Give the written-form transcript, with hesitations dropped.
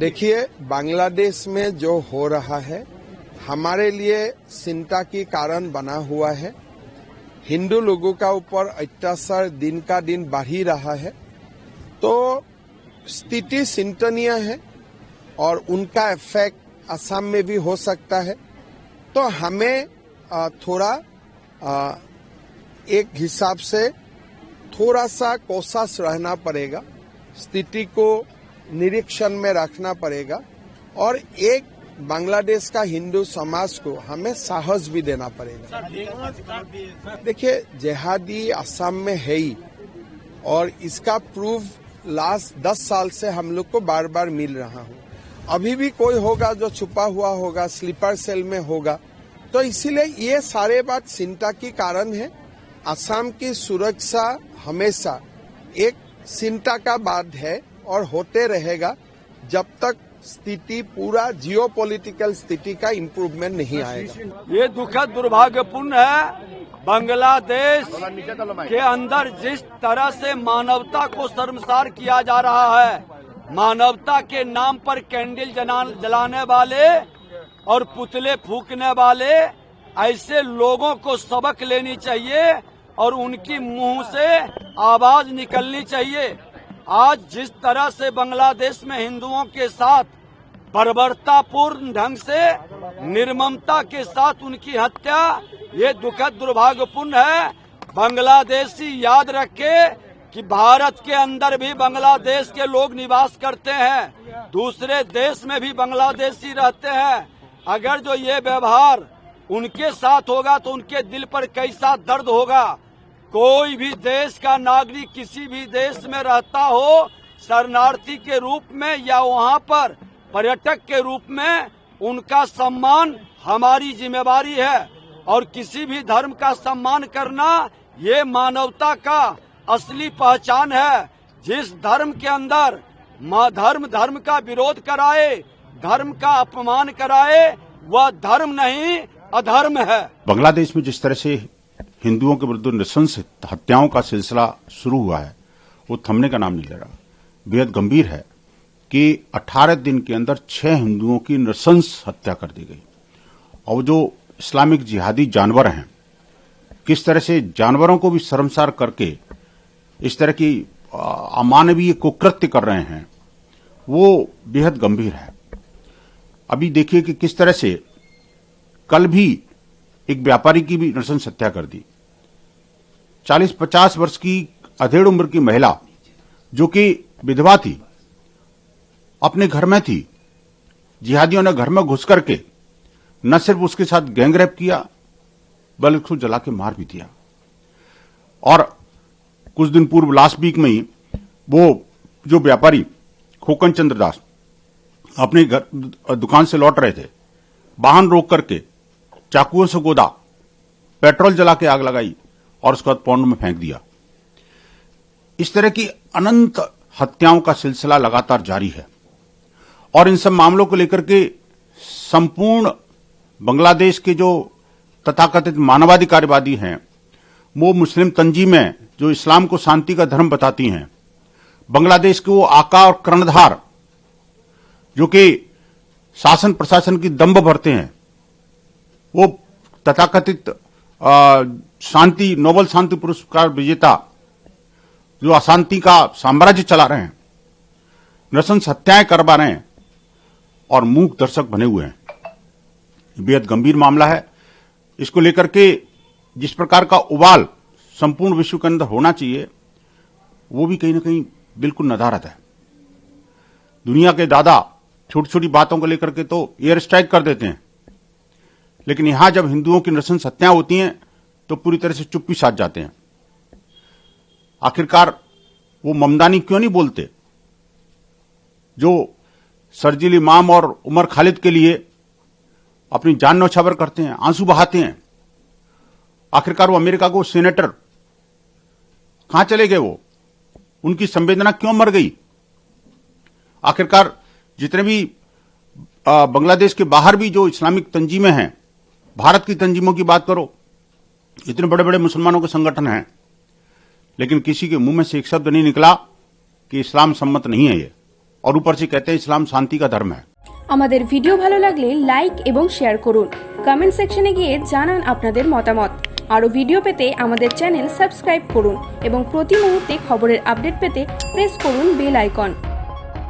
देखिए, बांग्लादेश में जो हो रहा है हमारे लिए चिंता की कारण बना हुआ है। हिंदू लोगों का ऊपर अत्याचार दिन का दिन बढ़ ही रहा है, तो स्थिति चिंतनीय है और उनका इफेक्ट असम में भी हो सकता है। तो हमें थोड़ा एक हिसाब से थोड़ा सा कोशिश रहना पड़ेगा, स्थिति को निरीक्षण में रखना पड़ेगा और एक बांग्लादेश का हिंदू समाज को हमें साहस भी देना पड़ेगा। देखिए, जिहादी असम में है ही और इसका प्रूफ लास्ट 10 साल से हम लोग को बार बार मिल रहा हूँ। अभी भी कोई होगा जो छुपा हुआ होगा, स्लीपर सेल में होगा, तो इसीलिए ये सारे बात चिंता की कारण है। असम की सुरक्षा हमेशा एक चिंता का बात है और होते रहेगा जब तक स्थिति पूरा जियोपॉलिटिकल स्थिति का इम्प्रूवमेंट नहीं आएगा। ये दुखद दुर्भाग्यपूर्ण है, बांग्लादेश के अंदर जिस तरह से मानवता को शर्मसार किया जा रहा है, मानवता के नाम पर कैंडल जलाने वाले और पुतले फूकने वाले ऐसे लोगों को सबक लेनी चाहिए और उनकी मुंह से आवाज निकलनी चाहिए। आज जिस तरह से बांग्लादेश में हिंदुओं के साथ बर्बरतापूर्ण ढंग से निर्ममता के साथ उनकी हत्या, ये दुखद दुर्भाग्यपूर्ण है। बांग्लादेशी याद रखे कि भारत के अंदर भी बांग्लादेश के लोग निवास करते हैं, दूसरे देश में भी बांग्लादेशी रहते हैं। अगर जो ये व्यवहार उनके साथ होगा तो उनके दिल पर कैसा दर्द होगा। कोई भी देश का नागरिक किसी भी देश में रहता हो, शरणार्थी के रूप में या वहाँ पर पर्यटक के रूप में, उनका सम्मान हमारी जिम्मेवारी है और किसी भी धर्म का सम्मान करना ये मानवता का असली पहचान है। जिस धर्म के अंदर धर्म का विरोध कराए, धर्म का अपमान कराए, वह धर्म नहीं अधर्म है। बांग्लादेश में जिस तरह से हिंदुओं के विरुद्ध नृशंस हत्याओं का सिलसिला शुरू हुआ है, वो थमने का नाम नहीं ले रहा। बेहद गंभीर है कि 18 दिन के अंदर 6 हिंदुओं की नृशंस हत्या कर दी गई। और जो इस्लामिक जिहादी जानवर हैं, किस तरह से जानवरों को भी शर्मसार करके इस तरह की अमानवीय कुकृत्य कर रहे हैं, वो बेहद गंभीर है। अभी देखिए कि किस तरह से कल भी एक व्यापारी की भी नृशंस हत्या कर दी। 40-50 वर्ष की अधेड़ उम्र की महिला जो कि विधवा थी, अपने घर में थी, जिहादियों ने घर में घुस करके न सिर्फ उसके साथ गैंगरेप किया बल्कि उसको जला के मार भी दिया। और कुछ दिन पूर्व लास्ट वीक में ही वो जो व्यापारी खोकन चंद्र दास अपने दुकान से लौट रहे थे, वाहन रोक करके चाकुओं से गोदा, पेट्रोल जला के आग लगाई और उसके बाद पौंड में फेंक दिया। इस तरह की अनंत हत्याओं का सिलसिला लगातार जारी है और इन सब मामलों को लेकर के संपूर्ण बांग्लादेश के जो तथाकथित मानवाधिकारवादी हैं, वो मुस्लिम तंजीमें जो इस्लाम को शांति का धर्म बताती हैं, बांग्लादेश के वो आका और कर्णधार जो कि शासन प्रशासन की दंभ भरते हैं, वो तथाकथित शांति नोबेल शांति पुरस्कार विजेता जो अशांति का साम्राज्य चला रहे हैं, नृशंस हत्याएं करवा रहे हैं और मूक दर्शक बने हुए हैं। बेहद गंभीर मामला है। इसको लेकर के जिस प्रकार का उबाल संपूर्ण विश्व के अंदर होना चाहिए, वो भी कहीं ना कहीं बिल्कुल नदारद है। दुनिया के दादा छोटी छोटी बातों को लेकर के तो एयर स्ट्राइक कर देते हैं, लेकिन यहां जब हिंदुओं की नृशंस हत्याएं होती हैं तो पूरी तरह से चुप्पी साध जाते हैं। आखिरकार वो ममदानी क्यों नहीं बोलते जो शर्जील इमाम और उमर खालिद के लिए अपनी जान न्यौछावर करते हैं, आंसू बहाते हैं। आखिरकार वो अमेरिका को सीनेटर कहां चले गए, वो उनकी संवेदना क्यों मर गई। आखिरकार जितने भी बांग्लादेश के बाहर भी जो इस्लामिक तंजीमें हैं, भारत की तंजीमों की बात करो, इतने बड़े बड़े मुसलमानों के संगठन हैं, लेकिन किसी के मुंह में से एक शब्द नहीं निकला कि इस्लाम सम्मत नहीं है ये। और ऊपर से कहते हैं इस्लाम शांति का धर्म है। আমাদের ভিডিও ভালো লাগলে লাইক এবং শেয়ার করুন। কমেন্ট সেকশনে গিয়ে জানান আপনাদের মতামত। আরো ভিডিও পেতে আমাদের চ্যানেল সাবস্ক্রাইব করুন এবং প্রতি মুহূর্তে খবরের আপডেট পেতে প্রেস করুন বেল আইকন।